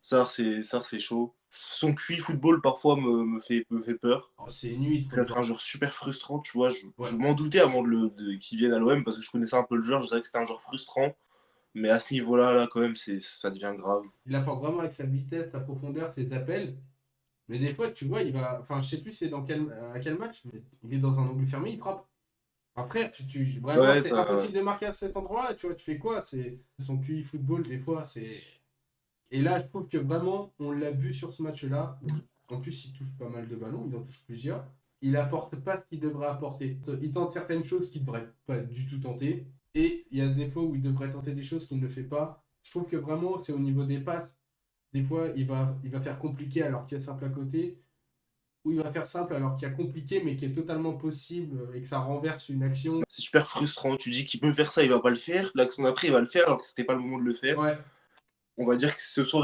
Sarr, c'est chaud. Son QI football parfois me fait peur. Oh, c'est une nuit trop Ça le fait voir. un joueur super frustrant, tu vois. Je Ouais. m'en doutais avant qu'il vienne à l'OM parce que je connaissais un peu le joueur, je savais que c'était un joueur frustrant. Mais à ce niveau-là, là, quand même, ça devient grave. Il apporte vraiment avec sa vitesse, sa profondeur, ses appels. Mais des fois, tu vois, il va. Enfin, je sais plus c'est à quel match, mais il est dans un angle fermé, il frappe. Après, vraiment, Ouais, c'est ça. impossible de marquer à cet endroit-là. Tu vois, tu fais quoi? C'est son QI football, des fois, c'est. Et là, je trouve que vraiment, on l'a vu sur ce match-là. En plus, il touche pas mal de ballons, il en touche plusieurs. Il apporte pas ce qu'il devrait apporter. Il tente certaines choses qu'il devrait pas du tout tenter. Et il y a des fois où il devrait tenter des choses qu'il ne fait pas. Je trouve que vraiment, c'est au niveau des passes. Des fois, il va faire compliqué alors qu'il y a simple à côté. Ou il va faire simple alors qu'il y a compliqué, mais qui est totalement possible et que ça renverse une action. C'est super frustrant. Tu dis qu'il peut faire ça, il va pas le faire. L'action d'après, il va le faire alors que c'était pas le moment de le faire. Ouais, On va dire que ce soir,